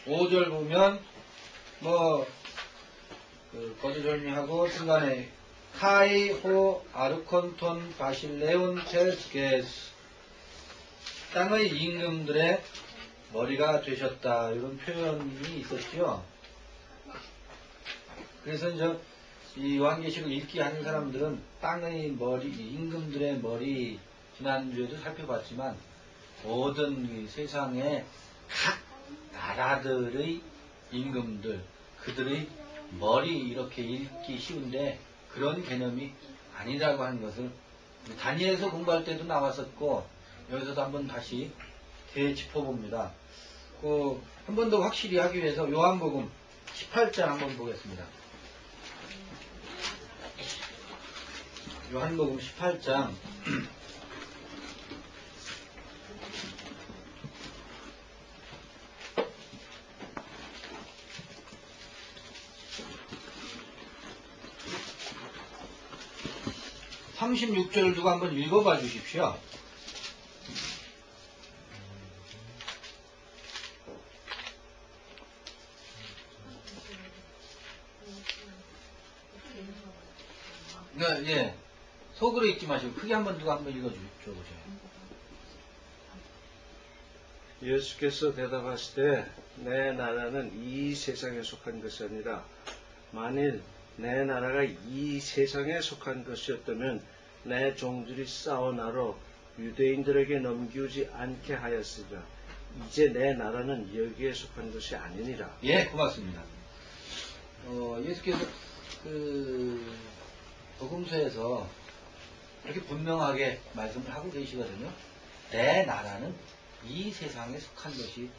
5절 보면 거두절미하고 중간에 카이 호 아르콘톤 바실레온 젤스게스 땅의 임금들의 머리가 되셨다, 이런 표현이 있었죠. 그래서 이제 이 요한계시록 읽기 하는 사람들은 땅의 머리, 임금들의 머리, 지난주에도 살펴봤지만 모든 이 세상의 각 나라들의 임금들, 그들의 머리, 이렇게 읽기 쉬운데 그런 개념이 아니라고 하는 것을 다니엘에서 공부할 때도 나왔었고 여기서도 한번 다시 되짚어봅니다. 한 번 더 확실히 하기 위해서 요한복음 18장 한번 보겠습니다. 요한복음 18장 36절을 두고 한번 읽어봐 주십시오. 네, 예. 속으로 읽지 마시고 크게 한번 누가 한번 읽어줘보세요. 예수께서 대답하시되 내 나라는 이 세상에 속한 것이 아니라 만일 내 나라가 이 세상에 속한 것이었다면 내 종들이 싸워 나로 유대인들에게 넘기우지 않게 하였으리라. 이제 내 나라는 여기에 속한 것이 아니니라. 예, 고맙습니다. 예수께서 복음서에서 이렇게 분명하게 말씀을 하고 계시거든요. 내 나라는 이 세상에 속한 것이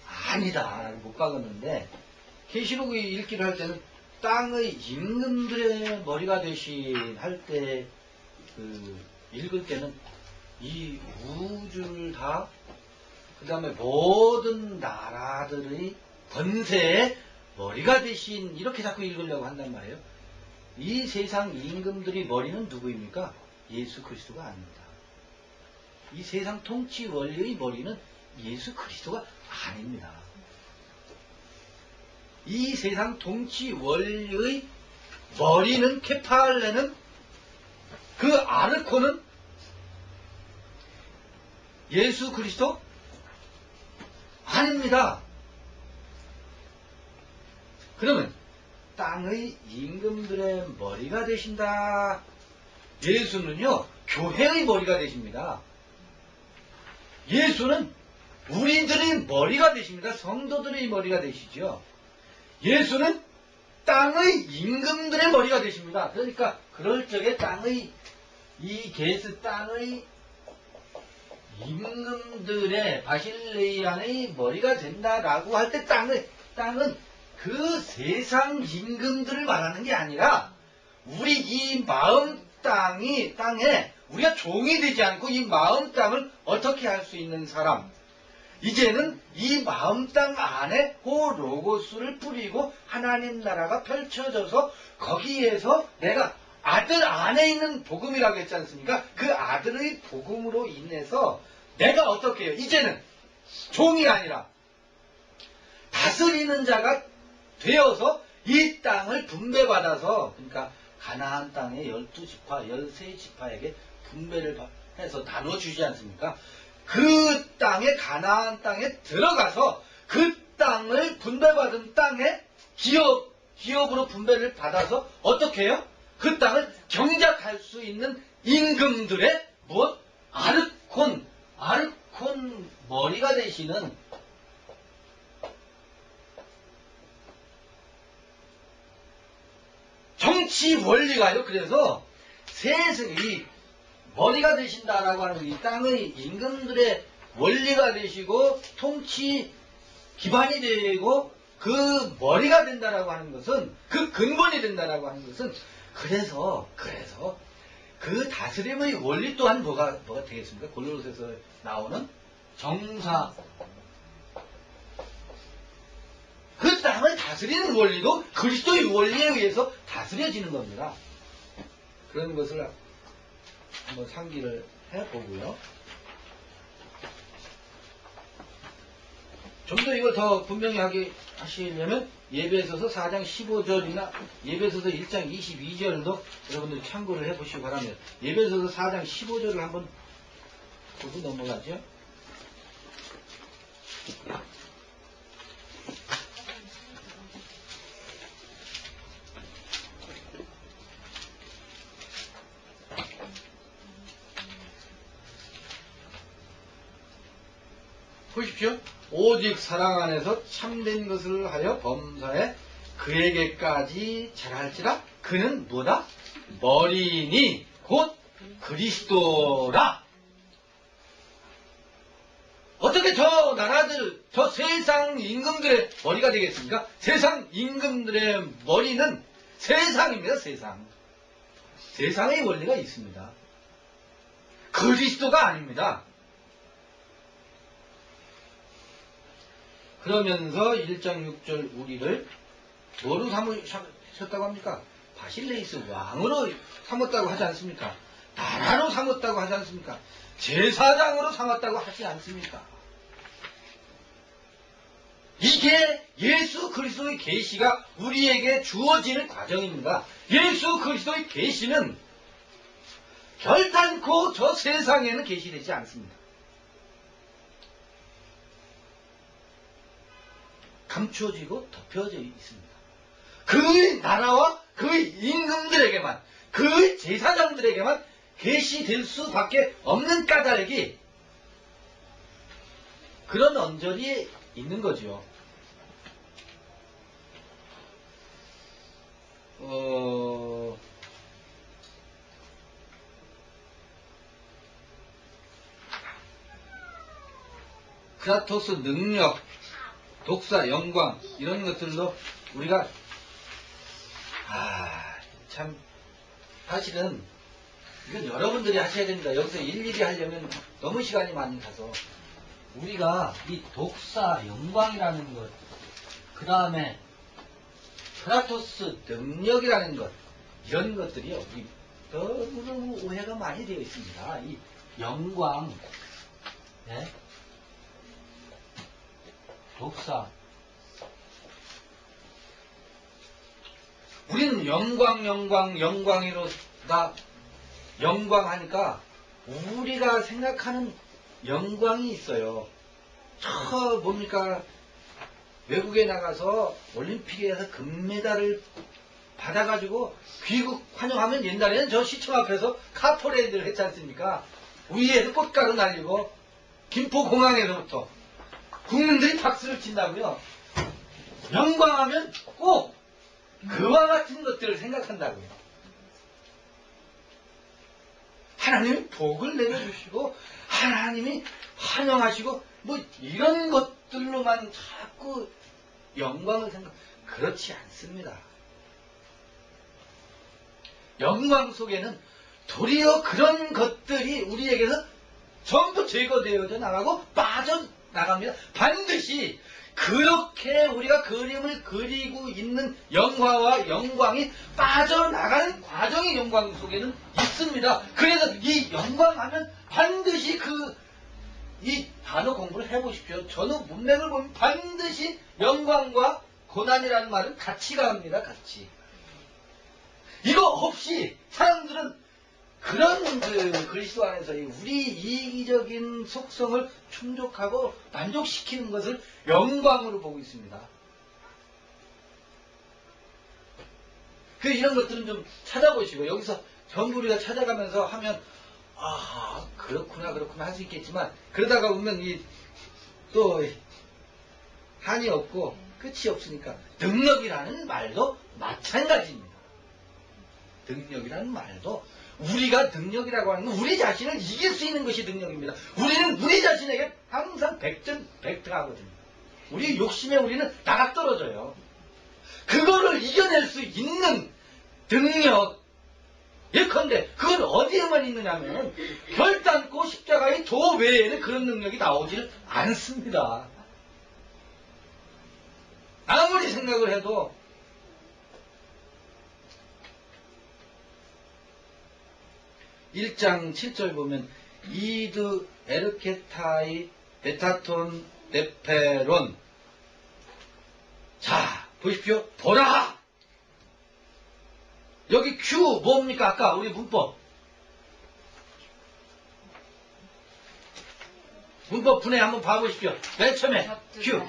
아니다 라고 못 박았는데, 계시록 읽기를 할 때는 땅의 임금들의 머리가 되신 할 때 읽을 때는 이 우주를 다, 그 다음에 모든 나라들의 권세의 머리가 되신, 이렇게 자꾸 읽으려고 한단 말이에요. 이 세상 임금들의 머리는 누구입니까? 예수 그리스도가 아닙니다. 이 세상 통치 원리의 머리는 예수 그리스도가 아닙니다. 이 세상 통치 원리의 머리는, 케팔레는, 그 아르코는 예수 그리스도 아닙니다. 그러면 땅의 임금들의 머리가 되신다. 예수는요, 교회의 머리가 되십니다. 예수는 우리들의 머리가 되십니다. 성도들의 머리가 되시죠. 예수는 땅의 임금들의 머리가 되십니다. 그러니까 그럴 적에 땅의 땅의 임금들의 바실레이안의 머리가 된다라고 할 때 땅은 그 세상 임금들을 말하는 게 아니라 우리 이 마음 땅에 우리가 종이 되지 않고 이 마음 땅을 어떻게 할 수 있는 사람, 이제는 이 마음 땅 안에 그 로고스를 뿌리고 하나님 나라가 펼쳐져서 거기에서 내가 아들 안에 있는 복음이라고 했지 않습니까? 그 아들의 복음으로 인해서 내가 어떻게 해요? 이제는 종이 아니라 다스리는 자가 되어서 이 땅을 분배받아서, 그러니까 가나안 땅의 12지파, 13지파에게 분배를 해서 나눠주지 않습니까? 그 땅에, 가나안 땅에 들어가서 그 땅을 분배받은 땅에 기업으로 분배를 받아서 어떻게 해요? 그 땅을 경작할 수 있는 임금들의 아르콘 머리가 되시는 정치 원리가요. 그래서 세상이 머리가 되신다라고 하는 이 땅의 임금들의 원리가 되시고 통치 기반이 되고 그 머리가 된다라고 하는 것은, 그 근본이 된다라고 하는 것은, 그래서 그 다스림의 원리 또한 뭐가 되겠습니까? 골로새서 나오는 정사, 그 땅을 다스리는 원리도 그리스도의 원리에 의해서 다스려지는 겁니다. 그런 것을 한번 상기를 해보고요. 좀 더 이걸 더 분명히 하게 하시려면 예배소서 4장 15절이나 예배소서 1장 22절도 여러분들 참고를 해보시기 바랍니다. 예배소서 4장 15절을 한번 보고 넘어가죠. 보십시오. 오직 사랑 안에서 참된 것을 하여 범사에 그에게까지 잘할지라 그는 뭐다? 머리니 곧 그리스도라. 어떻게 저 나라들, 저 세상 임금들의 머리가 되겠습니까? 세상 임금들의 머리는 세상입니다. 세상. 세상의 원리가 있습니다. 그리스도가 아닙니다. 그러면서 1장 6절 우리를 뭐로 삼으셨다고 합니까? 바실레이스 왕으로 삼았다고 하지 않습니까? 나라로 삼았다고 하지 않습니까? 제사장으로 삼았다고 하지 않습니까? 이게 예수 그리스도의 계시가 우리에게 주어지는 과정입니다. 예수 그리스도의 계시는 결단코 저 세상에는 계시되지 않습니다. 감추어지고 덮여져 있습니다. 그 나라와 그 임금들에게만, 그 제사장들에게만 계시될 수밖에 없는 까닭이 그런 언저리에 있는 거죠. 크라토스 능력, 독사, 영광 이런 것들로 우리가 참 사실은 이건 여러분들이 하셔야 됩니다. 여기서 일일이 하려면 너무 시간이 많이 가서 우리가 이 독사, 영광이라는 것, 그 다음에 크라토스 능력이라는 것, 이런 것들이 우리 너무너무 오해가 많이 되어 있습니다. 이 영광, 네? 독사. 우리는 영광이로다 영광하니까 우리가 생각하는 영광이 있어요. 저 뭡니까? 외국에 나가서 올림픽에서 금메달을 받아가지고 귀국 환영하면 옛날에는 저 시청 앞에서 카퍼레이드를 했지 않습니까? 위에서 꽃가루 날리고 김포공항에서부터 국민들이 박수를 친다고요. 영광하면 꼭 그와 같은 것들을 생각한다고요. 하나님이 복을 내려주시고 하나님이 환영하시고 뭐 이런 것들로만 자꾸 영광을 생각, 그렇지 않습니다. 영광 속에는 도리어 그런 것들이 우리에게서 전부 제거되어져 나가고 빠져나갑니다. 반드시 그렇게 우리가 그림을 그리고 있는 영화와 영광이 빠져나가는 과정이 영광 속에는 있습니다. 그래서 이 영광하면 반드시 이 단어 공부를 해보십시오. 전후 문맥을 보면 반드시 영광과 고난이라는 말은 같이 갑니다. 같이. 이거 없이 사람들은 그런 그리스도 안에서 우리 이기적인 속성을 충족하고 만족시키는 것을 영광으로 보고 있습니다. 이런 것들은 좀 찾아보시고 여기서 전부 우리가 찾아가면서 하면 그렇구나 할 수 있겠지만 그러다가 보면 또 한이 없고 끝이 없으니까 능력이라는 말도 마찬가지입니다. 능력이라는 말도 우리가 능력이라고 하는 건 우리 자신을 이길 수 있는 것이 능력입니다. 우리는 우리 자신에게 항상 백등하거든요. 우리 욕심에 우리는 나가 떨어져요. 그거를 이겨낼 수 있는 능력, 예컨대 그건 어디에만 있느냐면 결단코 십자가의 도 외에는 그런 능력이 나오질 않습니다. 아무리 생각을 해도 (1장 7절) 보면 이드 에르케타이 베타톤 네페론. 자, 보십시오. 보라! 여기 Q 뭡니까? 아까 우리 문법. 문법 분해 한번 봐보십시오. 맨 처음에 Q.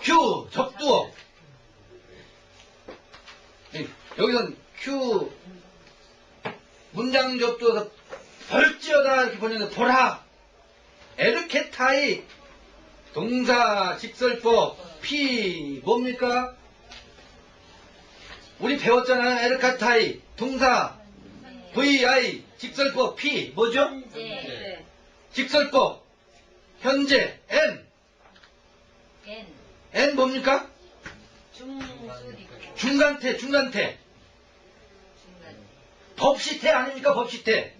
Q, 접두어. 여기선 Q, 문장 접두어서 벌지어다 이렇게 보내는 보라. 에르케타이, 동사, 직설법, P, 뭡니까? 우리 배웠잖아요. 에르카타이, 동사, VI, 직설법, P, 뭐죠? 네. 직설법, 현재, N. N 뭡니까? 중간태, 중간태. 법시태 아닙니까? 법시태.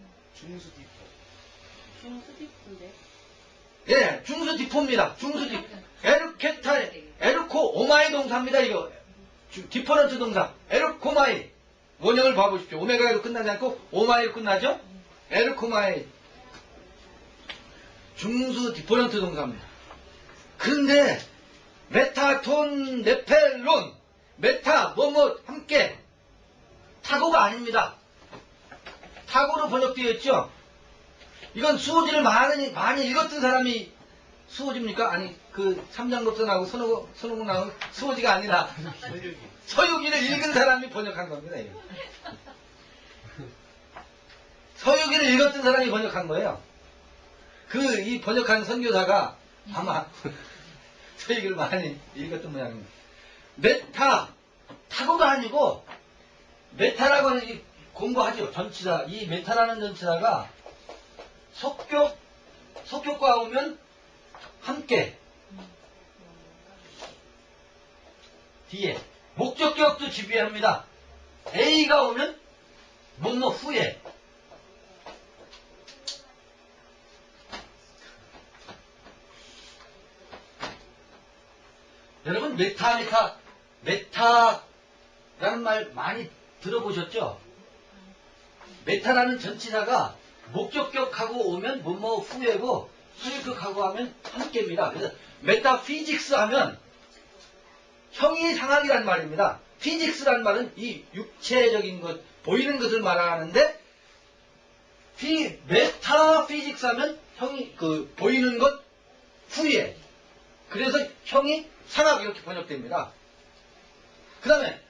중수디프인데. 예, 중수디포입니다. 중수디. 에르케타이, 에르코, 오마이 동사입니다. 이거. 디퍼런트 동사. 에르코마이. 원형을 봐보십시오. 오메가로 끝나지 않고 오마이로 끝나죠? 에르코마이. 중수 디퍼런트 동사입니다. 그런데 메타톤 네펠론 메타 뭐뭐 함께 타고가 아닙니다. 타고로 번역되어 있죠. 이건 수호지를 많이 읽었던 사람이 수호지입니까? 아니 그 삼장법선하고 선호군하고 수호지가 아니라 서유기를 읽은 사람이 번역한 겁니다. 이거. 서유기를 읽었던 사람이 번역한 거예요. 이 번역한 선교사가 아마 서유기를 많이 읽었던 모양입니다. 메타, 타고가 아니고 메타라고 하는 공부하죠. 전치사. 이 메타라는 전치사가 속격과 오면 함께 뒤에 목적격도 지배합니다. A가 오면 뭐뭐 후에 여러분 메타라는 말 많이 들어보셨죠? 메타라는 전치사가 목적격하고 오면 뭐뭐 후에고 소유격하고 하면 함께입니다. 그래서 메타피직스 하면 형이 상학이란 말입니다. 피직스란 말은 이 육체적인 것, 보이는 것을 말하는데 메타피직스 하면 형이 보이는 것 후에 그래서 형이 상학 이렇게 번역됩니다. 그 다음에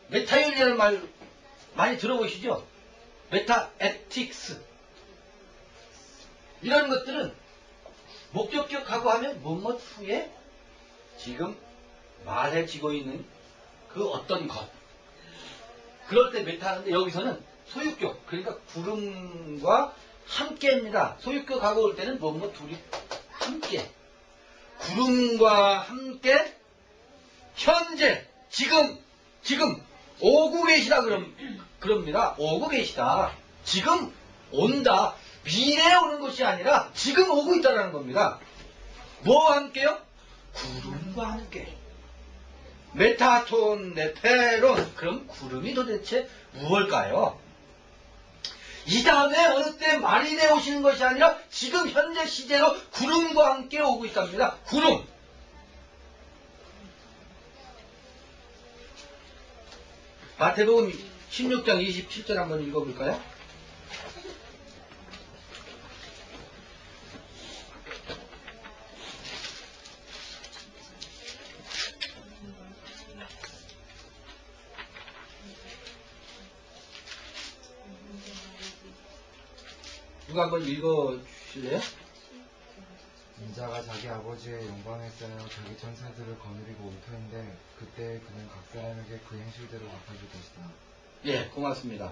메타윤리라는 말 많이 들어보시죠? 메타에틱스 이런 것들은 목적격하고 하면 뭐뭐 후에 지금 말해지고 있는 그 어떤 것 그럴 때 메타하는데 여기서는 소유격 그러니까 구름과 함께입니다. 소유격하고 올 때는 뭐뭐 둘이 함께 구름과 함께 현재 지금 오고 계시다 그럽니다. 오고 계시다. 지금 온다. 미래에 오는 것이 아니라 지금 오고 있다는 겁니다. 뭐와 함께요? 구름과 함께. 메타톤, 네페론. 그럼 구름이 도대체 무엇일까요? 이 다음에 어느 때 말일에 오시는 것이 아니라 지금 현재 시제로 구름과 함께 오고 있답니다. 구름. 마태복음 16장 27절 한번 읽어볼까요? 누가 한번 읽어주실래요? 인자가 자기 아버지의 영광에 쌓여 자기 천사들을 거느리고 올 터인데 그때 그는 각 사람에게 그 행실대로 갚아줄 것이다. 예, 고맙습니다.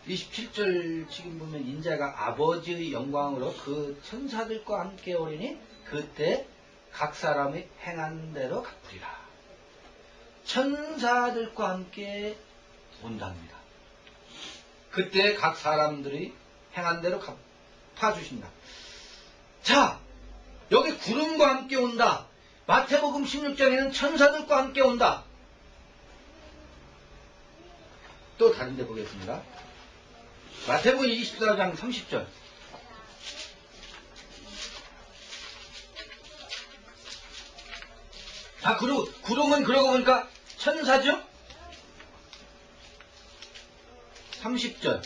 27절 지금 보면 인자가 아버지의 영광으로 그 천사들과 함께 오리니 그때 각 사람이 행한 대로 갚으리라. 천사들과 함께 온답니다. 그때 각 사람들이 행한 대로 갚아주신다. 자, 여기 구름과 함께 온다. 마태복음 16장에는 천사들과 함께 온다. 또 다른 데 보겠습니다. 마태복음 24장 30절. 자, 구름은 그러고 보니까 천사죠? 30절.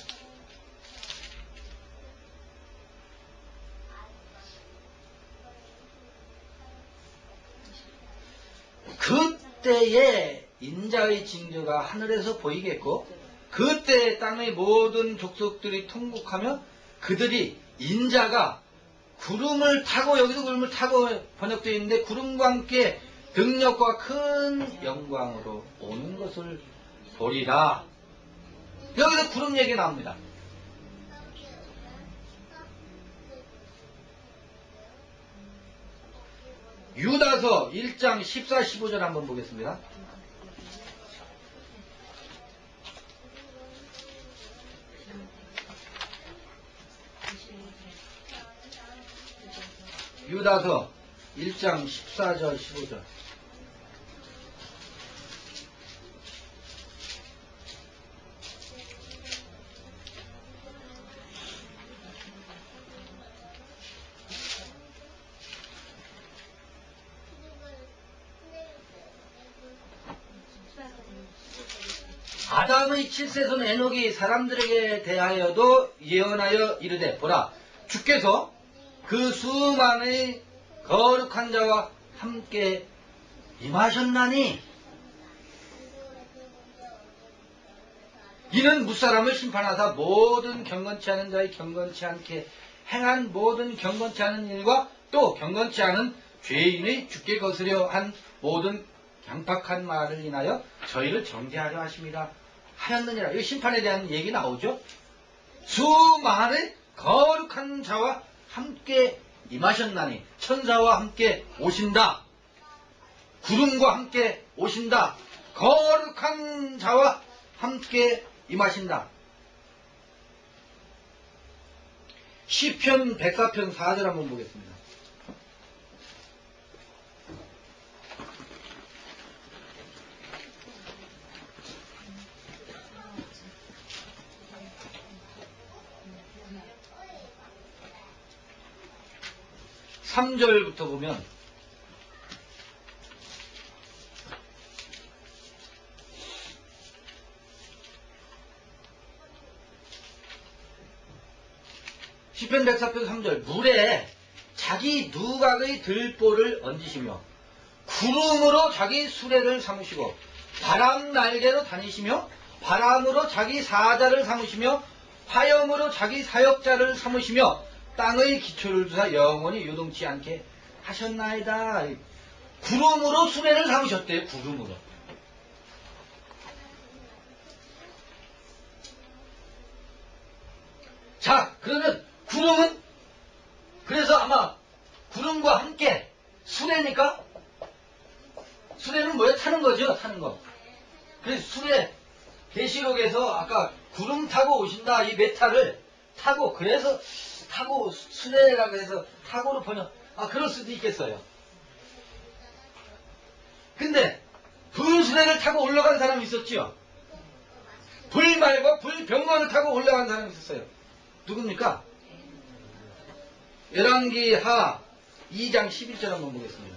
그때의 인자의 징조가 하늘에서 보이겠고, 그때 땅의 모든 족속들이 통곡하며 그들이 인자가 구름을 타고, 여기도 구름을 타고 번역되어 있는데, 구름과 함께 능력과 큰 영광으로 오는 것을 보리라. 여기서 구름 얘기 나옵니다. 유다서 1장 14, 15절 한번 보겠습니다. 유다서 1장 14절 15절. 아담의 칠세손 에녹이 사람들에게 대하여도 예언하여 이르되, 보라, 주께서 그 수많은 거룩한 자와 함께 임하셨나니 이는 무사람을 심판하사 모든 경건치 않은 자의 경건치 않게 행한 모든 경건치 않은 일과 또 경건치 않은 죄인의 죽게 거스려 한 모든 강팍한 말을 인하여 저희를 정죄하려 하십니다. 하였느니라. 이 심판에 대한 얘기 나오죠. 수많은 거룩한 자와 함께 임하셨나니, 천사와 함께 오신다. 구름과 함께 오신다. 거룩한 자와 함께 임하신다. 시편 104편 4절 한번 보겠습니다. 삼절부터 보면 시편 104편 3절 물에 자기 누각의 들보를 얹으시며 구름으로 자기 수레를 삼으시고 바람 날개로 다니시며 바람으로 자기 사자를 삼으시며 화염으로 자기 사역자를 삼으시며 땅의 기초를 두사 영원히 요동치 않게 하셨나이다. 구름으로 수레를 삼으셨대요. 구름으로. 자, 그러면 구름은 그래서 아마 구름과 함께 수레니까 수레는 뭐야? 타는 거죠. 타는 거. 그래서 수레 계시록에서 아까 구름 타고 오신다 이 메타를 타고 그래서 타고 수레라고 해서 타고로 번역 그럴 수도 있겠어요. 근데 불수레를 타고 올라간 사람이 있었죠. 불 말고 불병거를 타고 올라간 사람이 있었어요. 누굽니까? 열왕기하 2장 11절 한번 보겠습니다.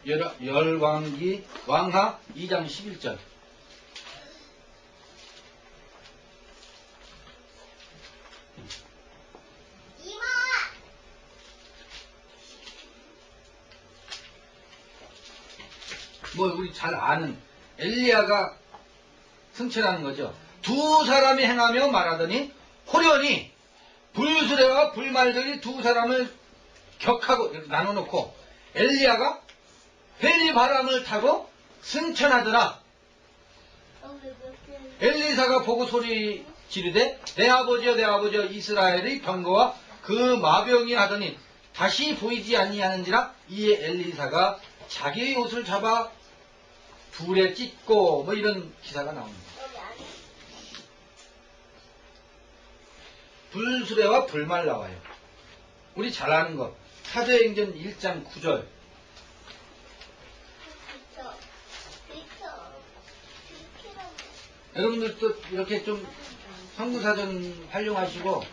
열왕기 왕하 2장 11절. 뭐 우리 잘 아는 엘리야가 승천하는 거죠. 두 사람이 행하며 말하더니 호련히 불수레와 불말들이 두 사람을 격하고 이렇게 나눠놓고 엘리야가 회리 바람을 타고 승천하더라. 엘리사가 보고 소리 지르되 내 아버지여 내 아버지여 이스라엘의 병거와 그 마병이 하더니 다시 보이지 아니하는지라. 이에 엘리사가 자기의 옷을 잡아 불에 찢고 뭐 이런 기사가 나옵니다. 불수레와 불말 나와요. 우리 잘 아는 것 사도행전 1장 9절 여러분들도 이렇게 좀 성구사전 활용하시고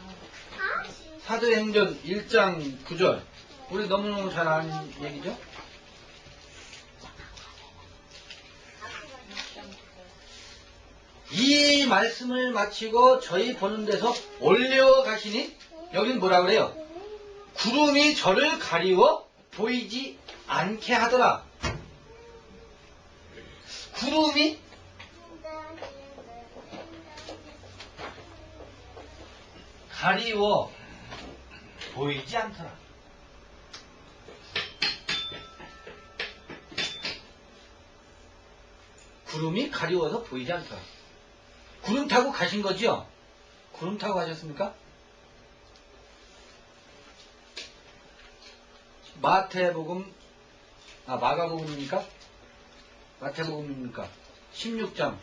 사도행전 1장 9절 우리 너무너무 잘 아는 얘기죠? 이 말씀을 마치고 저희 보는 데서 올려가시니 여긴 뭐라 그래요? 구름이 저를 가리워 보이지 않게 하더라. 구름이 가리워 보이지 않더라. 구름이 가리워서 보이지 않더라. 구름 타고 가신 거죠? 구름 타고 가셨습니까? 마가복음입니까? 마태복음입니까? 16장.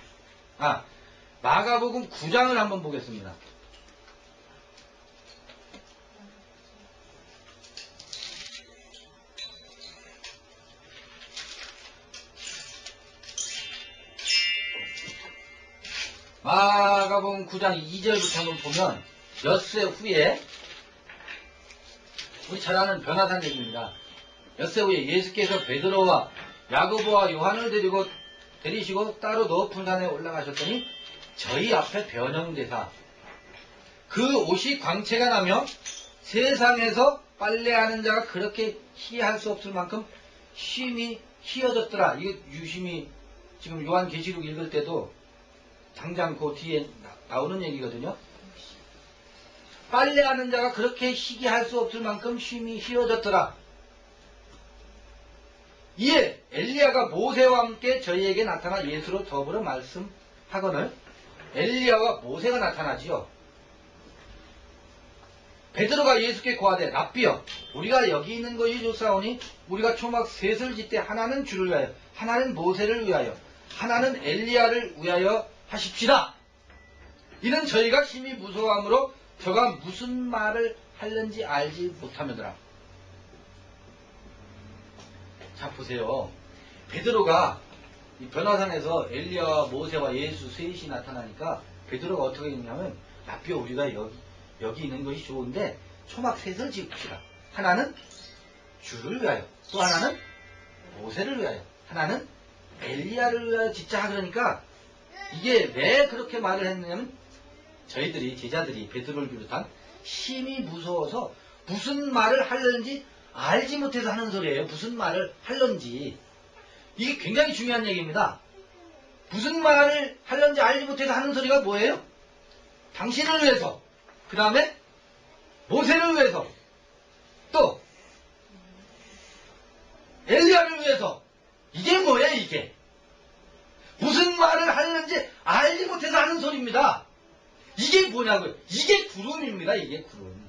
마가복음 9장을 한번 보겠습니다. 마가복음 9장 2절부터 한번 보면 엿새 후에 우리 잘 아는 변화산 얘기입니다. 엿새 후에 예수께서 베드로와 야고보와 요한을 데리시고 따로 높은 산에 올라가셨더니 저희 앞에 변형되사 그 옷이 광채가 나며 세상에서 빨래하는 자가 그렇게 희할 수 없을 만큼 쉼이 희어졌더라. 이게 유심히 지금 요한계시록 읽을 때도 당장 그 뒤에 나오는 얘기거든요. 빨래하는 자가 그렇게 희게 할 수 없을 만큼 쉼이 희어졌더라. 이에 엘리야가 모세와 함께 저희에게 나타나 예수로 더불어 말씀하거늘 엘리야와 모세가 나타나지요. 베드로가 예수께 고하되 랍비여 우리가 여기 있는 것이 좋사오니 우리가 초막 셋을 짓되 하나는 주를 위하여 하나는 모세를 위하여 하나는 엘리야를 위하여 하십시다. 이는 저희가 심히 무서워하므로 저가 무슨 말을 하는지 알지 못하며더라. 자 보세요. 베드로가 이 변화산에서 엘리야와 모세와 예수 셋이 나타나니까 베드로가 어떻게 했냐면 랍비여 우리가 여기 있는 것이 좋은데 초막 셋을 지읍시다. 하나는 주를 위하여 또 하나는 모세를 위하여 하나는 엘리야를 위하여 짓자. 그러니까 이게 왜 그렇게 말을 했느냐면 저희들이 제자들이 베드로를 비롯한 심히 무서워서 무슨 말을 하려는지 알지 못해서 하는 소리예요. 무슨 말을 하려는지. 이게 굉장히 중요한 얘기입니다. 무슨 말을 하려는지 알지 못해서 하는 소리가 뭐예요? 당신을 위해서, 그 다음에 모세를 위해서, 또 엘리야를 위해서. 이게 뭐예요 이게? 무슨 말을 하려는지 알지 못해서 하는 소리입니다. 이게 뭐냐고요? 이게 구름입니다. 이게 구름.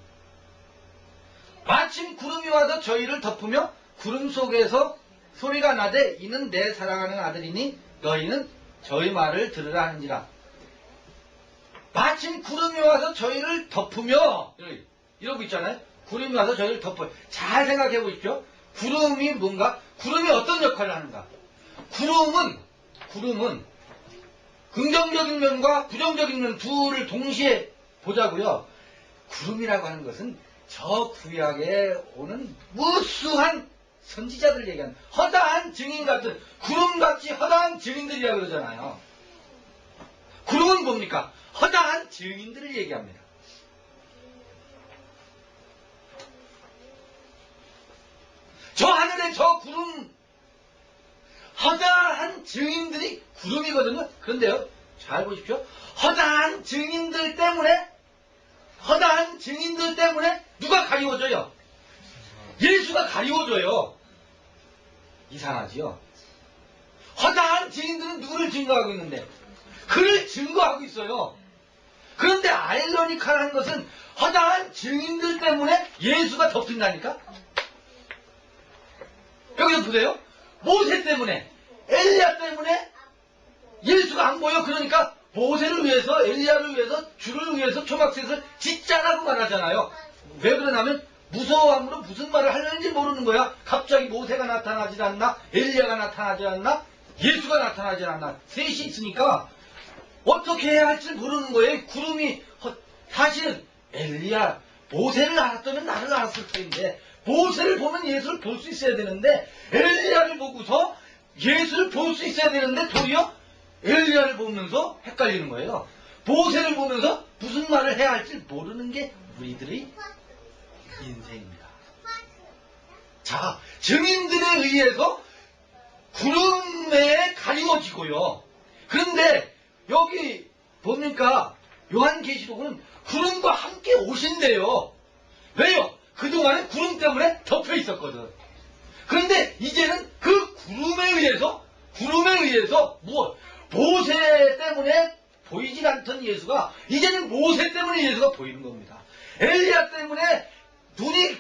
마침 구름이 와서 저희를 덮으며 구름 속에서 소리가 나되 이는 내 사랑하는 아들이니 너희는 저희 말을 들으라 하는지라. 마침 구름이 와서 저희를 덮으며 이러고 있잖아요. 구름이 와서 저희를 덮어요. 잘 생각해 보십시오. 구름이 뭔가? 구름이 어떤 역할을 하는가? 구름은 긍정적인 면과 부정적인 면 둘을 동시에 보자고요. 구름이라고 하는 것은 저 구약에 오는 무수한 선지자들 얘기하는 허다한 증인 같은 구름같이 허다한 증인들이라고 그러잖아요. 구름은 뭡니까? 허다한 증인들을 얘기합니다. 저 하늘에 저 구름 허다한 증인들이 구름이거든요. 그런데요, 잘 보십시오. 허다한 증인들 때문에 누가 가리워져요? 예수가 가리워져요. 이상하지요? 허다한 증인들은 누구를 증거하고 있는데? 그를 증거하고 있어요. 그런데 아이러니컬한 것은 허다한 증인들 때문에 예수가 덮인다니까? 여기서 보세요. 모세 때문에, 엘리야 때문에 예수가 안 보여. 그러니까 모세를 위해서, 엘리야를 위해서, 주를 위해서 초막셋을 짓자라고 말하잖아요. 왜 그러냐면 무서워함으로 무슨 말을 하려는지 모르는 거야. 갑자기 모세가 나타나지 않나, 엘리야가 나타나지 않나, 예수가 나타나지 않나, 셋이 있으니까 어떻게 해야 할지 모르는 거예요. 구름이 사실은 엘리야 모세를 알았다면 나를 알았을 터인데 모세를 보면 예수를 볼 수 있어야 되는데 엘리야를 보고서 예수를 볼 수 있어야 되는데 도리어 엘리야를 보면서 헷갈리는 거예요. 모세를 보면서 무슨 말을 해야 할지 모르는 게 우리들의 인생입니다. 자, 증인들에 의해서 구름에 가리워지고요. 그런데 여기 뭡니까? 요한계시록은 구름과 함께 오신대요. 왜요? 그동안에 구름 때문에 덮여 있었거든. 그런데 이제는 그 구름에 의해서 무엇? 모세 때문에 보이질 않던 예수가 이제는 모세 때문에 예수가 보이는 겁니다. 엘리야 때문에 눈이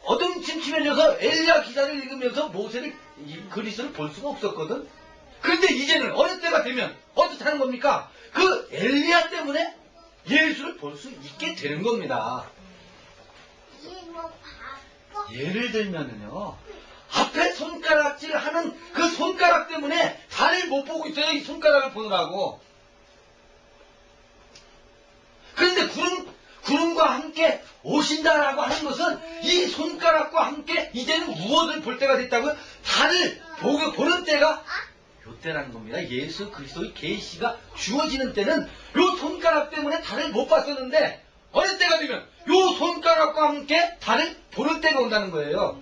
어둠침침해져서 엘리야 기사를 읽으면서 모세를 그리스도를 볼 수가 없었거든. 그런데 이제는 어느 때가 되면 어떻다는 겁니까? 그 엘리야 때문에 예수를 볼 수 있게 되는 겁니다. 예를 들면은요, 앞에 손가락질 하는 그 손가락 때문에 달을 못 보고 있어요. 이 손가락을 보느라고. 그런데 구름과 함께 오신다라고 하는 것은 이 손가락과 함께 이제는 무엇을 볼 때가 됐다고요? 달을 보는 때가 요때라는 겁니다. 예수 그리스도의 계시가 주어지는 때는 요 손가락 때문에 달을 못 봤었는데 어느 때가 되면 요 손가락과 함께 달을 보는 때가 온다는 거예요.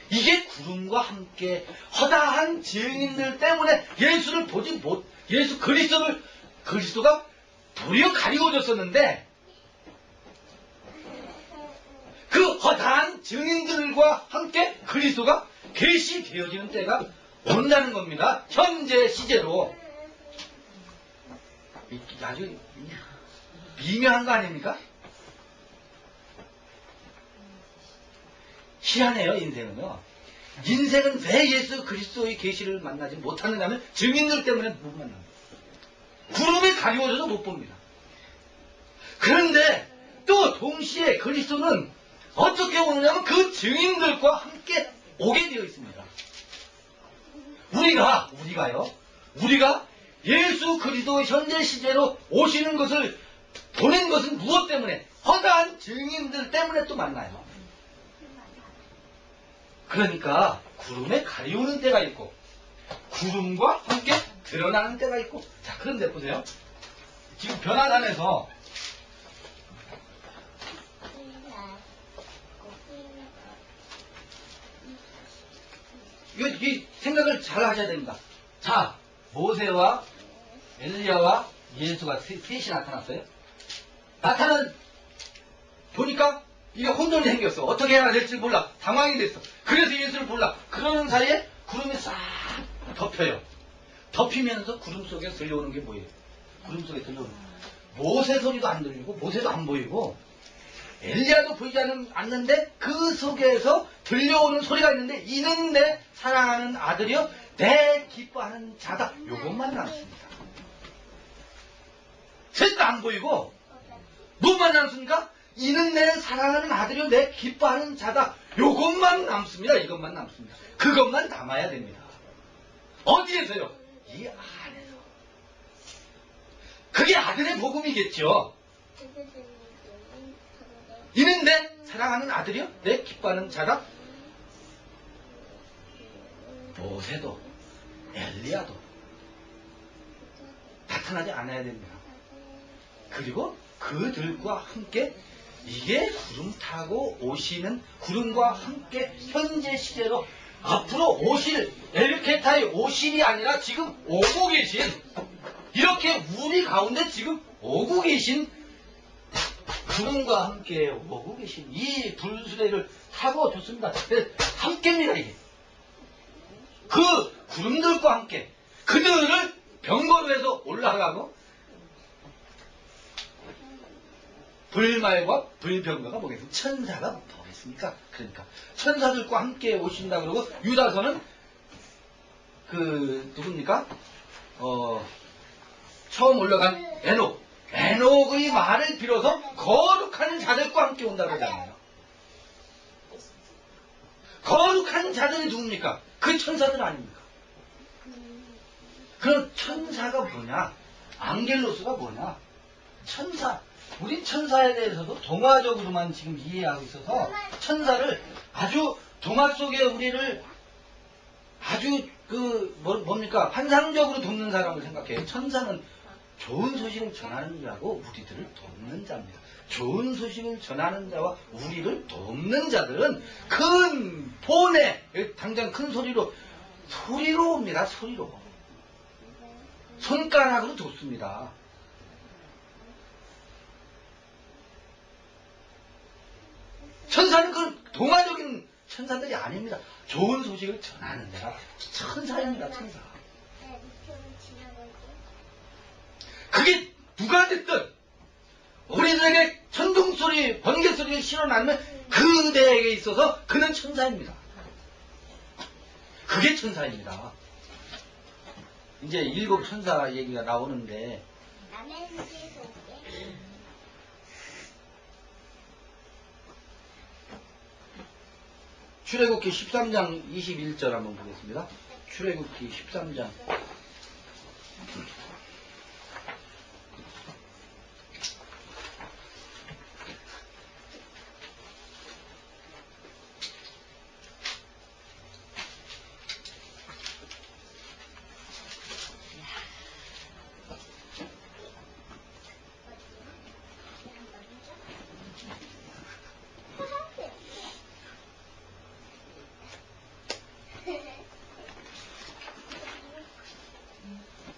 이게 구름과 함께 허다한 증인들 때문에 예수를 보지 못, 예수 그리스도가 도리어 가리워졌었는데 그 허다한 증인들과 함께 그리스도가 계시되어지는 때가 온다는 겁니다. 현재 시제로. 아주 미묘한 거 아닙니까? 희한해요, 인생은요. 인생은 왜 예수 그리스도의 계시를 만나지 못하느냐면 증인들 때문에 못 만납니다. 구름에 가리워져서 못 봅니다. 그런데 또 동시에 그리스도는 어떻게 오느냐면 그 증인들과 함께 오게 되어 있습니다. 우리가 예수 그리스도의 현재 시제로 오시는 것을 보는 것은 무엇 때문에? 허다한 증인들 때문에 또 만나요. 그러니까 구름에 가리우는 때가 있고 구름과 함께 드러나는 때가 있고. 자, 그런데 보세요. 지금 변화산에서 이 생각을 잘 하셔야 됩니다. 자, 모세와 엘리야와 예수가 셋이 나타났어요. 보니까 이게 혼돈이 생겼어. 어떻게 해야 될지 몰라. 당황이 됐어. 그래서 예수를 몰라. 그러는 사이에 구름이 싹 덮여요. 덮이면서 구름 속에 들려오는 게 뭐예요? 구름 속에 들려오는 모세 소리도 안 들리고 모세도 안 보이고 엘리야도 보이지 않는데 그 속에서 들려오는 소리가 있는데 이는 내 사랑하는 아들이요 내 기뻐하는 자다. 요것만 남습니다. 셋 다 안 보이고 뭐만 남습니까? 이는 내 사랑하는 아들이요 내 기뻐하는 자다. 요것만 남습니다. 이것만 남습니다. 그것만 남아야 됩니다. 어디에서요? 이 안에서. 그게 아들의 복음이겠죠. 이는 내 사랑하는 아들이요 내 기뻐하는 자다. 모세도 엘리야도 나타나지 않아야 됩니다. 그리고 그들과 함께 이게 구름 타고 오시는 구름과 함께 현재 시제로 앞으로 오실 엘케타의 오실이 아니라 지금 오고 계신 이렇게 우리 가운데 지금 오고 계신 구름과 함께 오고 계신 이 불수레를 타고 좋습니다. 함께입니다. 이게 그 구름들과 함께 그들을 병거로 해서 올라가고 불말과 불병거가 뭐겠습니까? 천사가 뭐겠습니까? 그러니까 천사들과 함께 오신다 그러고 유다서는 누굽니까? 처음 올라간 에녹의 말을 빌어서 거룩한 자들과 함께 온다 그러잖아요. 거룩한 자들이 누굽니까? 그 천사들 아닙니까? 그럼 천사가 뭐냐? 앙겔로스가 뭐냐? 천사. 우리 천사에 대해서도 동화적으로만 지금 이해하고 있어서 천사를 아주 동화 속에 우리를 아주 뭡니까? 환상적으로 돕는 사람을 생각해요. 천사는 좋은 소식을 전하는 자고 우리들을 돕는 자입니다. 좋은 소식을 전하는 자와 우리를 돕는 자들은 큰 본에 당장 큰 소리로 옵니다. 소리로. 손가락으로 돕습니다. 천사는 그 동화적인 천사들이 아닙니다. 좋은 소식을 전하는 데가 천사입니다. 천사. 그게 누가 됐든 우리들에게 천둥소리, 번개소리를 실어나면 그대에게 있어서 그는 천사입니다. 그게 천사입니다. 이제 7 천사 얘기가 나오는데 출애굽기 13장 21절 한번 보겠습니다. 출애굽기 13장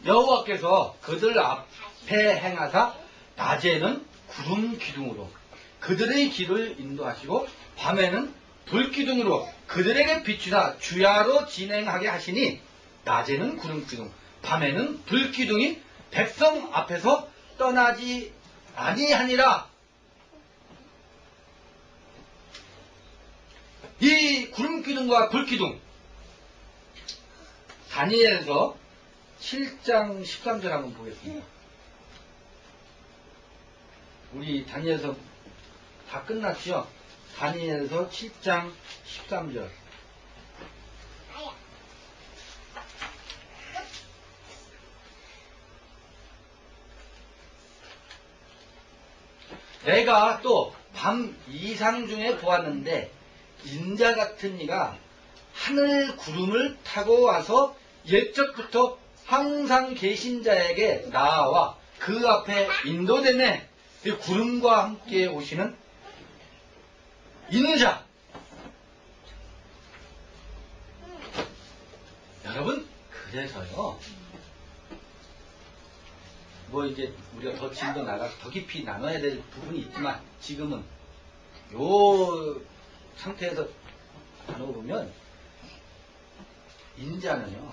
여호와께서 그들 앞에 행하사 낮에는 구름 기둥으로 그들의 길을 인도하시고 밤에는 불 기둥으로 그들에게 비추사 주야로 진행하게 하시니 낮에는 구름 기둥 밤에는 불 기둥이 백성 앞에서 떠나지 아니하니라. 이 구름 기둥과 불 기둥 다니엘서 7장 13절 한번 보겠습니다. 우리 다니엘서 다 끝났죠? 다니엘서 7장 13절. 내가 또 밤 이상 중에 보았는데 인자 같은 이가 하늘 구름을 타고 와서 옛적부터 항상 계신 자에게 나아와 그 앞에 인도되네. 이 구름과 함께 오시는 인자. 여러분, 그래서요. 뭐 이제 우리가 더 진도 나가서 더 깊이 나눠야 될 부분이 있지만 지금은 요 상태에서 나눠보면 인자는요.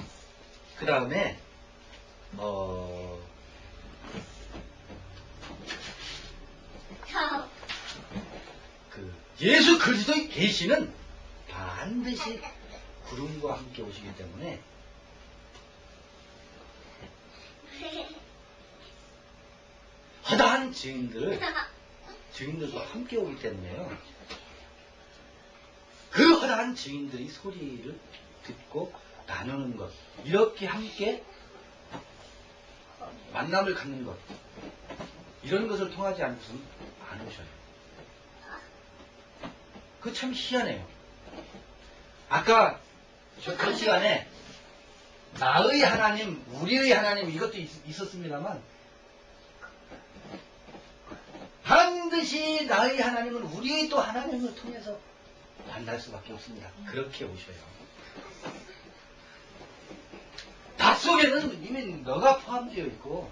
그 다음에 예수 그리스도의 계시는 반드시 구름과 함께 오시기 때문에 허다한 증인들도 함께 오기 때문에요. 그 허다한 증인들이 소리를 듣고 나누는 것, 이렇게 함께 만남을 갖는 것, 이런 것을 통하지 않고서는 안 오셔요. 그거 참 희한해요. 아까 그 시간에 나의 하나님, 우리의 하나님 이것도 있었습니다만 반드시 나의 하나님은 우리의 또 하나님을 통해서 만날 수밖에 없습니다. 그렇게 오셔요. 닷 속에는 이미 너가 포함되어 있고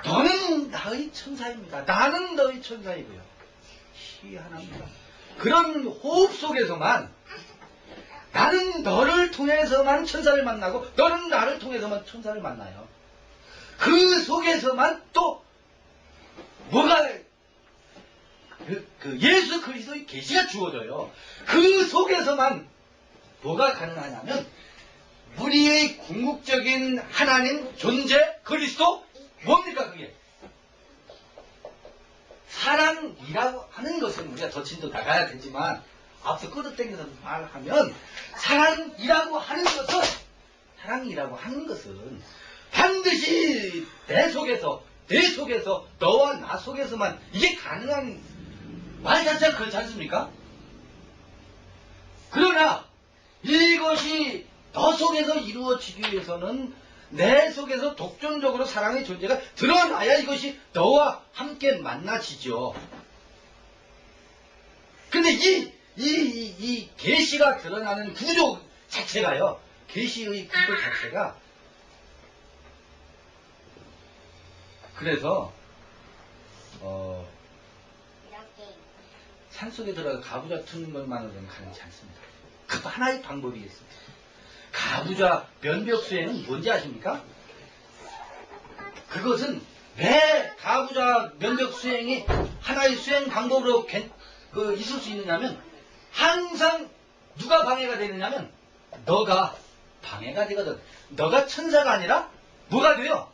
너는 나의 천사입니다. 나는 너의 천사이고요. 희한합니다. 그런 호흡 속에서만 나는 너를 통해서만 천사를 만나고 너는 나를 통해서만 천사를 만나요. 그 속에서만 또 뭐가 그 예수 그리스도의 계시가 주어져요. 그 속에서만 뭐가 가능하냐면 우리의 궁극적인 하나님 존재 그리스도 뭡니까 그게? 사랑이라고 하는 것은 우리가 더 진도 나가야 되지만 앞서 끌어당겨서 말하면 사랑이라고 하는 것은 반드시 내 속에서, 너와 나 속에서만 이게 가능한 말 자체가 그렇지 않습니까? 그러나 이것이 너 속에서 이루어지기 위해서는 내 속에서 독점적으로 사랑의 존재가 드러나야 이것이 너와 함께 만나지죠. 근데 이 계시가 드러나는 구조 자체가요, 계시의 구조 자체가, 그래서 산속에 들어가 가부좌 트는 것만으로는 가능치 않습니다. 그것도 하나의 방법이겠습니다. 가부좌 면벽 수행은 뭔지 아십니까? 그것은 왜 가부좌 면벽 수행이 하나의 수행 방법으로 있을 수 있느냐면, 항상 누가 방해가 되느냐면 너가 방해가 되거든. 너가 천사가 아니라 뭐가 돼요?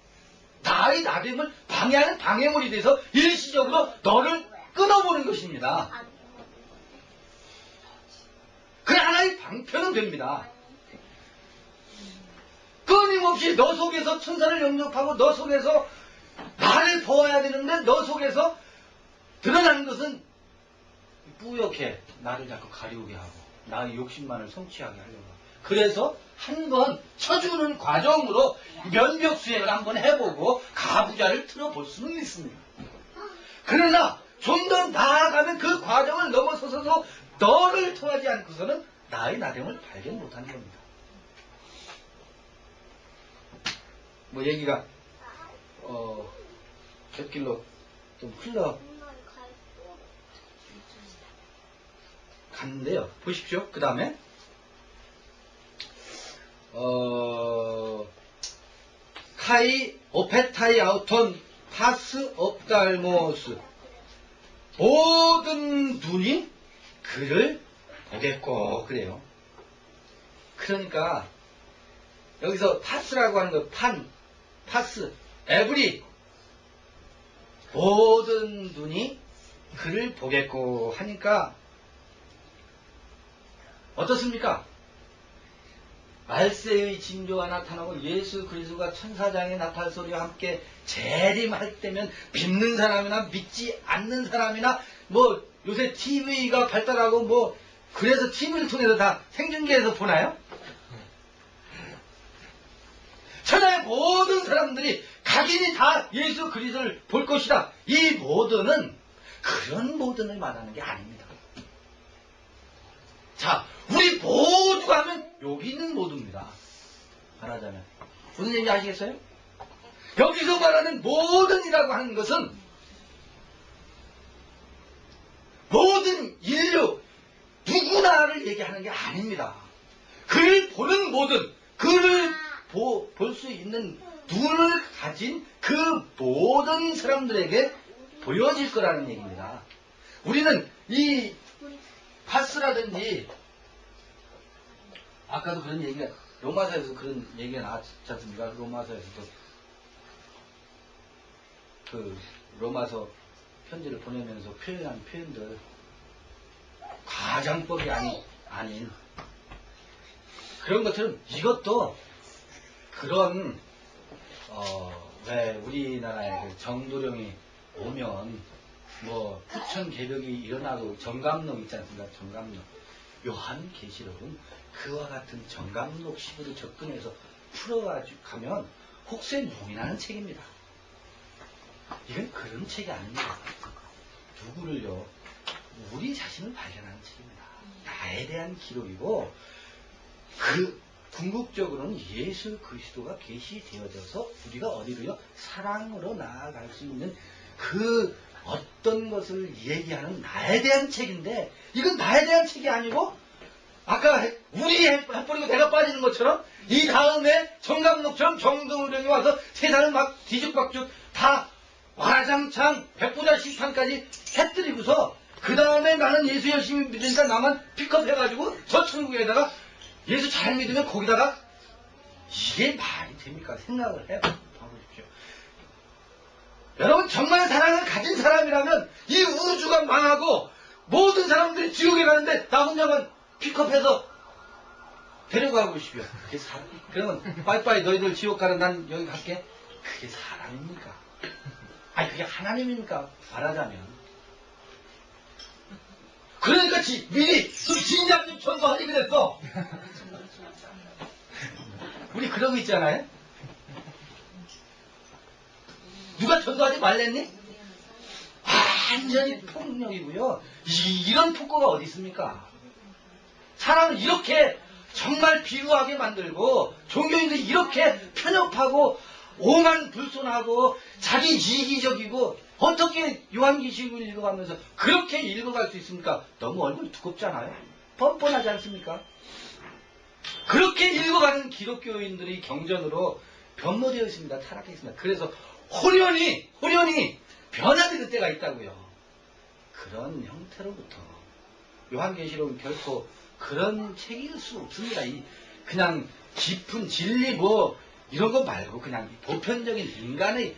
나의 나됨을 방해하는 방해물이 돼서 일시적으로 너를 끊어보는 것입니다. 그 하나의 방편은 됩니다. 끊임없이 너 속에서 천사를 영접하고 너 속에서 나를 보아야 되는데 너 속에서 드러나는 것은 뿌옇게 나를 자꾸 가리우게 하고 나의 욕심만을 성취하게 하려고 하고, 그래서 한번 쳐주는 과정으로 면벽 수행을 한번 해보고 가부좌를 틀어볼 수는 있습니다. 그러나 좀 더 나아가면 그 과정을 넘어서서도 너를 통하지 않고서는 나의 나됨을 발견 못하는 겁니다. 뭐 얘기가 곁길로 좀 흘러 갔는데요. 보십시오. 그 다음에 카이 오페타이 아우톤 파스 옵달모스, 모든 눈이 그를 보겠고, 그래요. 그러니까 여기서 파스라고 하는 거, 파스, 에브리, 모든 눈이 그를 보겠고 하니까 어떻습니까? 말세의 징조가 나타나고 예수 그리스도가 천사장의 나팔 소리와 함께 재림할 때면 믿는 사람이나 믿지 않는 사람이나, 뭐 요새 TV가 발달하고 뭐 그래서 TV를 통해서 다 생중계해서 보나요? 천하의 모든 사람들이 각인이 다 예수 그리스도를 볼 것이다. 이 모든은 그런 모든을 말하는 게 아닙니다. 자, 우리 모두가 하면 여기 있는 모두입니다. 말하자면 무슨 얘기인지 아시겠어요? 여기서 말하는 모든이라고 하는 것은 모든 인류 누구나를 얘기하는 게 아닙니다. 그를 보는 모든, 그를 볼 수 있는 눈을 가진 그 모든 사람들에게 보여질 거라는 얘기입니다. 우리는 이 파스라든지, 아까도 그런 얘기가, 로마서에서 그런 얘기가 나왔지 않습니까? 로마서에서도 그 로마서 편지를 보내면서 표현한 표현들, 과장법이 아닌 그런 것처럼 이것도 그런 왜 우리나라에 그 정도령이 오면 뭐 후천 개벽이 일어나고 정감록 있지 않습니까? 정감록. 요한 계시록은 그와 같은 정감록식으로 접근해서 풀어가지고 가면 혹세무민하는 책입니다. 이건 그런 책이 아닙니다. 누구를요? 우리 자신을 발견하는 책입니다. 나에 대한 기록이고, 그 궁극적으로는 예수 그리스도가 계시되어져서 우리가 어디로요? 사랑으로 나아갈 수 있는 그 어떤 것을 얘기하는 나에 대한 책인데, 이건 나에 대한 책이 아니고 아까 우리 해버리고 내가 빠지는 것처럼 이 다음에 정감록처럼 정도령이 와서 세상을 막 뒤죽박죽 다 와장창 백부자 시탄까지 해뜨리고서 그 다음에 나는 예수 열심히 믿으니까 나만 픽업해가지고 저 천국에다가 예수 잘 믿으면 거기다가, 이게 말이 됩니까? 생각을 해보십시오. 여러분, 정말 사랑을 가진 사람이라면 이 우주가 망하고 모든 사람들이 지옥에 가는데 나 혼자만 픽업해서 데려가고 싶어요. 그게 사람. 그러면 빠이빠이 너희들 지옥 가라 난 여기 갈게. 그게 사람입니까? 아니 그게 하나님입니까? 말하자면. 그러니까 미리 진작 좀 전도하지 그랬어. 우리 그러고 있잖아요. 누가 전도하지 말랬니? 완전히 폭력이고요. 이런 폭거가 어디 있습니까? 사람을 이렇게 정말 비루하게 만들고 종교인들이 이렇게 편협하고 오만불손하고 자기 이기적이고 어떻게 요한계시록을 읽어가면서 그렇게 읽어갈 수 있습니까? 너무 얼굴이 두껍잖아요. 뻔뻔하지 않습니까? 그렇게 읽어가는 기독교인들이 경전으로 변모되어 있습니다. 타락해 있습니다. 그래서 호련히 변화되는 때가 있다고요. 그런 형태로부터 요한계시록은 결코 그런 책일 수 없습니다. 그냥 깊은 진리 이런 거 말고 그냥 보편적인 인간의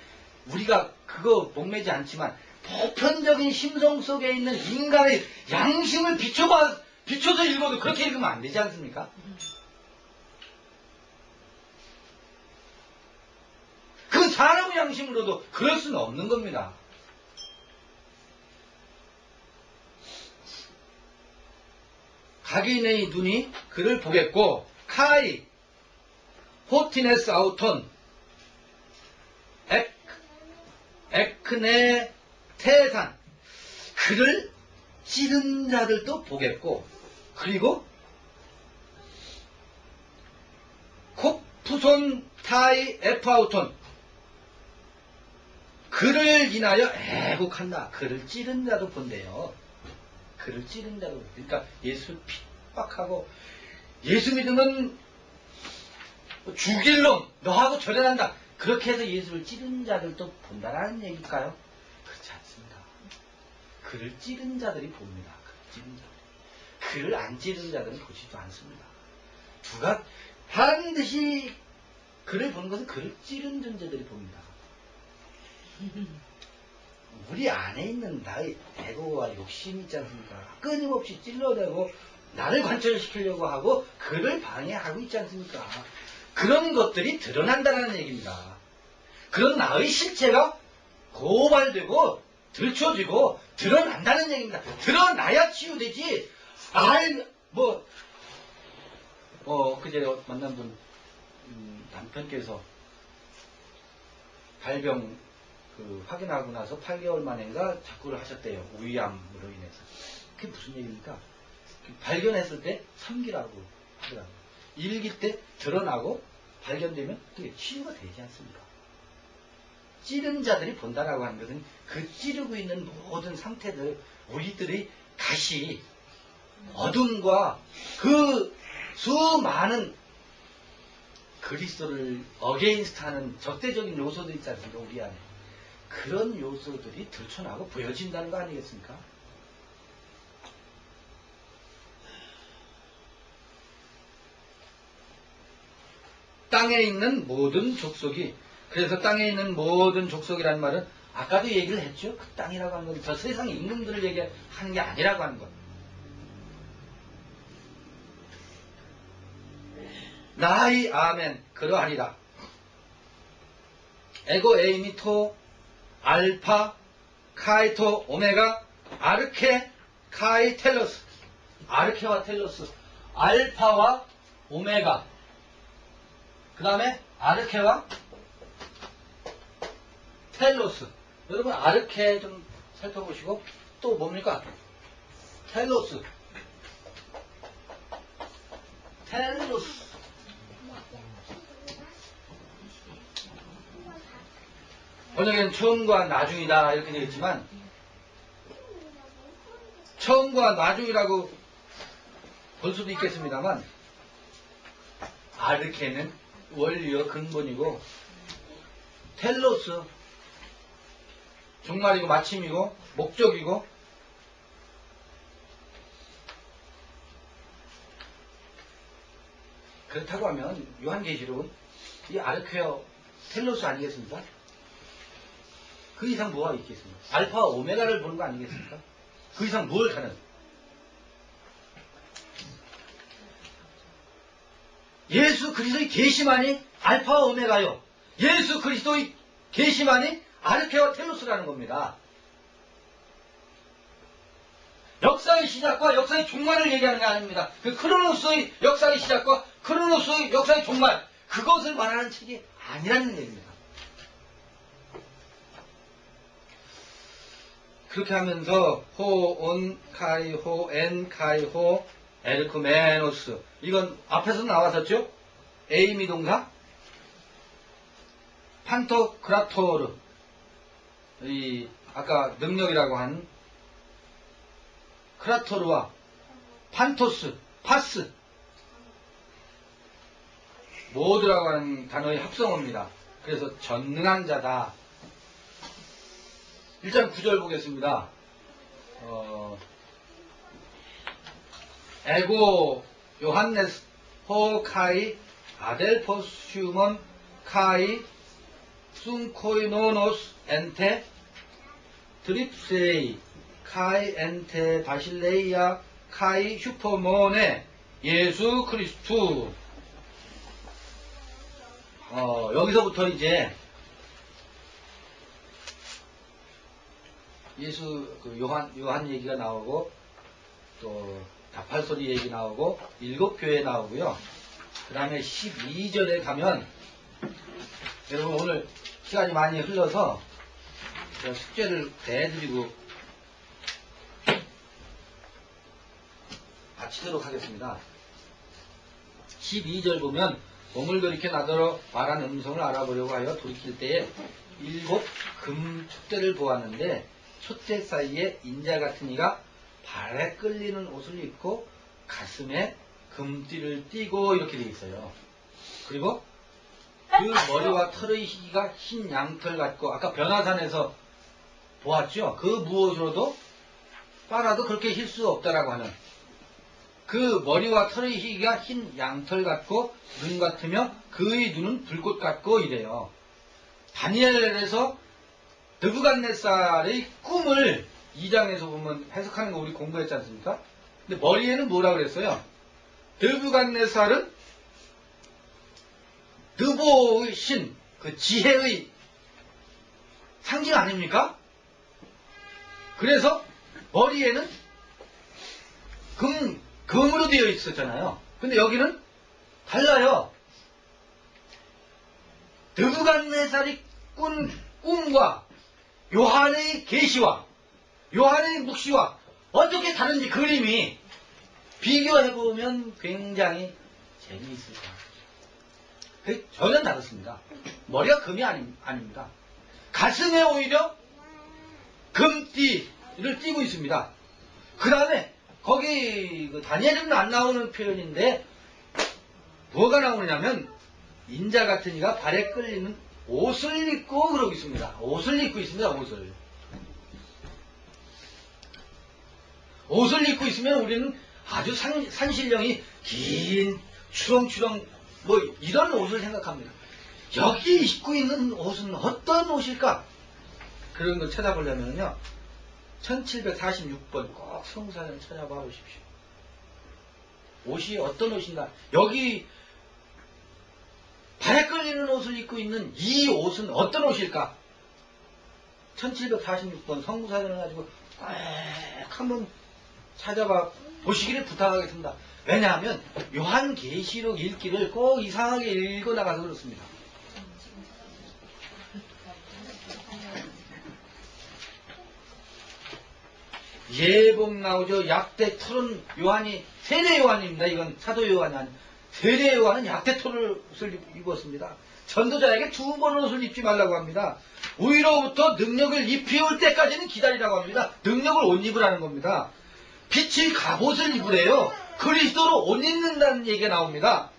우리가 그거 목매지 않지만 보편적인 심성 속에 있는 인간의 양심을 비춰서 읽어도 그렇게 읽으면 안 되지 않습니까? 그 사람의 양심으로도 그럴 수는 없는 겁니다. 각인의 눈이 그를 보겠고 카이 호티네스 아우톤 에크네 태산 그를 찌른 자들도 보겠고 그리고 콕푸손 타이 에프아우톤 그를 인하여 애곡한다. 그를 찌른 자도 본대요. 그를 찌른 자도. 그러니까 예수 핍박하고 예수 믿으면 죽일 놈 너하고 절연한다. 그렇게 해서 예수를 찌른 자들도 본다라는 얘기일까요? 그렇지 않습니다. 그를 찌른 자들이 봅니다. 그를 찌른 자들이. 그를 안 찌른 자들은 보지도 않습니다. 누가 반드시 그를 보는 것은 그를 찌른 존재들이 봅니다. 우리 안에 있는 나의 에고와 욕심이 있지 않습니까? 끊임없이 찔러대고 나를 관철시키려고 하고 그를 방해하고 있지 않습니까? 그런 것들이 드러난다는 얘기입니다. 그런 나의 실체가 고발되고 들춰지고 드러난다는 얘기입니다. 드러나야 치유되지. 그제 만난 분 남편께서 발병 확인하고 나서 8개월 만인가 작구를 하셨대요. 우위암으로 인해서. 그게 무슨 얘기입니까? 발견했을 때 3기라고 하더라고요. 1기 때 드러나고 발견되면 그게 치유가 되지 않습니까? 찌른 자들이 본다라고 하는 것은 그 찌르고 있는 모든 상태들, 우리들의 다시 어둠과 그 수많은 그리스도를 어게인스트하는 적대적인 요소들이 있지 않습니까? 우리 안에. 그런 요소들이 들춰나고 보여진다는 거 아니겠습니까? 땅에 있는 모든 족속이, 그래서 땅에 있는 모든 족속이라는 말은 아까도 얘기를 했죠. 그 땅이라고 하는 건 저 세상 임금들을 얘기하는 게 아니라고 하는 것. 나의 아멘 그러하리라. 에고 에이미 토 알파 카이토 오메가 아르케 카이 텔로스. 아르케와 텔로스, 알파와 오메가, 그 다음에 아르케와 텔로스. 여러분 아르케 좀 살펴보시고 또 뭡니까? 텔로스. 번역에는 처음과 나중이다 이렇게 되어 있지만 처음과 나중이라고 볼 수도 있겠습니다만 아르케는 원리요 근본이고 텔로스 종말이고 마침이고 목적이고 그렇다고 하면 요한계시록은 이 아르케어 텔로스 아니겠습니까? 그 이상 뭐가 있겠습니까? 알파와 오메가를 보는 거 아니겠습니까? 그 이상 뭘 하는? 예수 그리스도의 계시만이 알파와 오메가요. 예수 그리스도의 계시만이 아르케와 텔로스라는 겁니다. 역사의 시작과 역사의 종말을 얘기하는 게 아닙니다. 그 크로노스의 역사의 시작과 크로노스의 역사의 종말, 그것을 말하는 책이 아니라는 얘기입니다. 그렇게 하면서 온 카이 호 엔 카이 호 에르크메노스, 이건 앞에서 나왔었죠? 에이미 동사 판토크라토르, 이 아까 능력이라고 한 크라토르와 판토스, 파스 모두라고 하는 단어의 합성어입니다. 그래서 전능한 자다. 일단 9절 보겠습니다. 에고 요한네스 호 카이 아델포스 휴먼 카이 순코이노노스 엔테 드립세이 카이 엔테 바실레이아 카이 슈퍼모네 예수 그리스투. 여기서부터 이제 예수 그 요한 얘기가 나오고 또 나팔소리 얘기 나오고 7교회 나오고요. 그 다음에 12절에 가면 여러분 오늘 시간이 많이 흘러서 제가 숙제를 내드리고 마치도록 하겠습니다. 12절 보면 몸을 돌이켜 나더러 말한 음성을 알아보려고 하여 돌이킬 때에 7 금촛대를 보았는데 촛대 사이에 인자 같은 이가 발에 끌리는 옷을 입고 가슴에 금띠를 띠고 이렇게 되어 있어요. 그리고 그 머리와 털의 희기가 흰 양털 같고, 아까 변화산에서 보았죠? 그 무엇으로도 빨아도 그렇게 힐 수 없다라고 하는 그 머리와 털의 희기가 흰 양털 같고 눈 같으며 그의 눈은 불꽃 같고 이래요. 다니엘에서 느부갓네살의 꿈을 2장에서 보면 해석하는 거 우리 공부했지 않습니까? 근데 머리에는 뭐라 그랬어요? 느부갓네살은 느보의 신, 그 지혜의 상징 아닙니까? 그래서 머리에는 금으로 되어 있었잖아요. 근데 여기는 달라요. 느부갓네살이 꾼 꿈과 요한의 계시와 요한의 묵시와 어떻게 다른지 그림이 비교해보면 굉장히 재미있을 것 같아요. 전혀 다릅니다. 머리가 금이 아닙니다. 가슴에 오히려 금띠를 띠고 있습니다. 그 다음에 거기 다니엘은 안 나오는 표현인데 뭐가 나오느냐면 인자 같은 이가 발에 끌리는 옷을 입고 그러고 있습니다. 옷을 입고 있습니다. 옷을 입고 있으면 우리는 아주 산신령이 긴 추렁추렁 뭐 이런 옷을 생각합니다. 여기 입고 있는 옷은 어떤 옷일까? 그런 걸 찾아보려면요 1746번 꼭 성사를 찾아봐 보십시오. 옷이 어떤 옷인가? 여기 발에 끌리는 옷을 입고 있는 이 옷은 어떤 옷일까? 1746번 성사전을 가지고 꼭 한번 찾아봐 보시기를 부탁하겠습니다. 왜냐하면 요한계시록 읽기를 꼭 이상하게 읽어나가서 그렇습니다. 예복 나오죠. 약대 털은 요한이 세례 요한입니다. 이건 사도 요한이 아니에요. 세례 요한은 약대 털을 입었습니다. 전도자에게 2번 옷을 입지 말라고 합니다. 위로부터 능력을 입혀올 때까지는 기다리라고 합니다. 능력을 옷 입으라는 겁니다. 빛의 갑옷을 입으래요. 그리스도로 옷 입는다는 얘기가 나옵니다.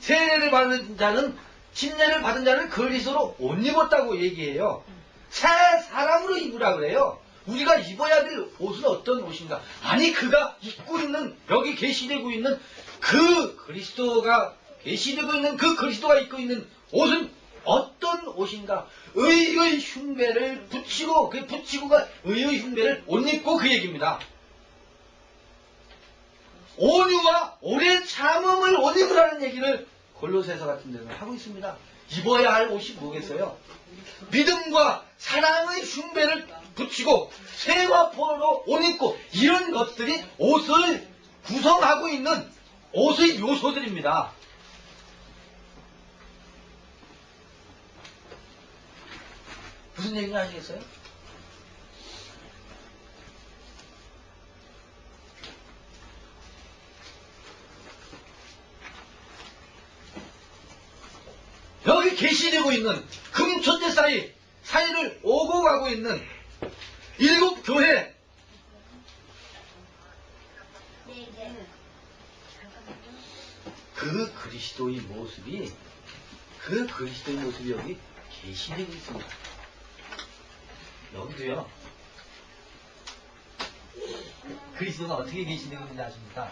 세례를 받은 자는 침례를 받은 자는 그리스도로 옷 입었다고 얘기해요. 새 사람으로 입으라 그래요. 우리가 입어야 될 옷은 어떤 옷인가? 아니 그가 입고 있는 여기 계시되고 있는 그 그리스도가 계시되고 있는 그 그리스도가 입고 있는 옷은 어떤 옷인가? 의의 흉배를 붙이고 그 붙이고가 의의 흉배를 옷 입고 그 얘기입니다. 온유와 오래 참음을 옷 입으라는 얘기를 골로새서 같은 데는 하고 있습니다. 입어야 할 옷이 뭐겠어요? 믿음과 사랑의 흉배를 붙이고 세마포로 옷 입고 이런 것들이 옷을 구성하고 있는 옷의 요소들입니다. 무슨 얘기를 하시겠어요? 여기 계시되고 있는 금천대 사이를 오고 가고 있는 7 교회, 그 그리스도의 모습이 여기 계시되고 있습니다. 여기도요. 그리스도가 어떻게 계시되고 있는지 아십니까?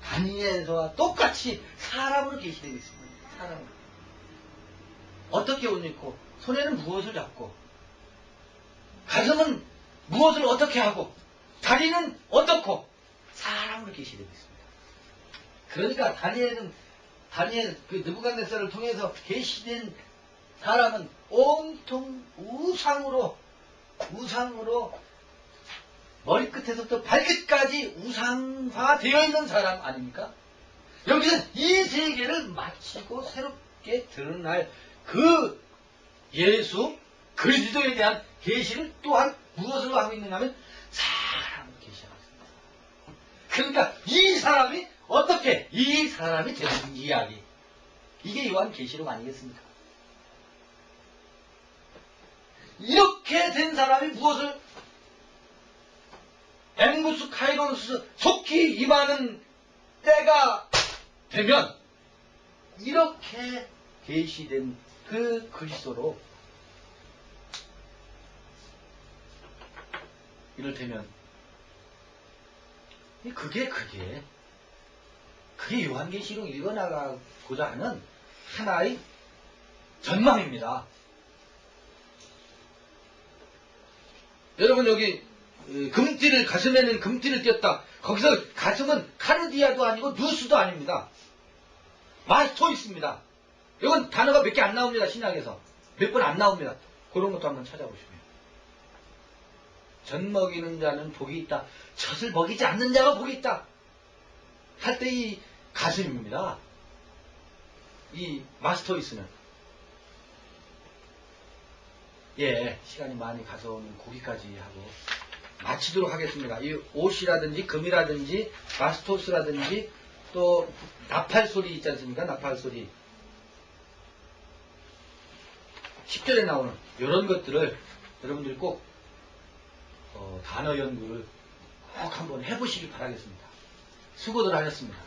다니엘서와 똑같이 사람으로 계시되고 있습니다. 사람으로. 어떻게 옷 입고, 손에는 무엇을 잡고, 가슴은 무엇을 어떻게 하고, 다리는 어떻고, 사람으로 계시되고 있습니다. 그러니까 다니엘 그 느부갓네살을 통해서 계시된 사람은 온통 우상으로 머리끝에서부터 발끝까지 우상화되어 있는 사람 아닙니까? 여기는 이 세계를 마치고 새롭게 드러날 그 예수 그리스도에 대한 계시를 또한 무엇으로 하고 있느냐 하면 사람으로 계시하고 있습니다. 그러니까 이 사람이 어떻게 이 사람이 되는 이야기, 이게 요한 계시록 아니겠습니까? 이렇게 된 사람이 무엇을 앵구스 카이로스 속히 임하는 때가 되면 이렇게 계시된 그 그리스도로 이를테면 그게 요한계시록 읽어나가고자 하는 하나의 전망입니다. 여러분 여기 금띠를 가슴에는 금띠를 띄었다. 거기서 가슴은 카르디아도 아니고 누스도 아닙니다. 마스토 있습니다. 이건 단어가 몇 개 안 나옵니다. 신약에서 몇 번 안 나옵니다. 그런 것도 한번 찾아보시면 젖 먹이는 자는 복이 있다. 젖을 먹이지 않는 자가 복이 있다. 할 때 이 가슴입니다. 이 마스터 있으면 시간이 많이 가서 오는 고기까지 하고 마치도록 하겠습니다. 이 옷이라든지 금이라든지 마스토스라든지 또 나팔소리 있지 않습니까? 나팔소리 10절에 나오는 이런 것들을 여러분들이 꼭 단어 연구를 꼭 한번 해보시기 바라겠습니다. 수고들 하셨습니다.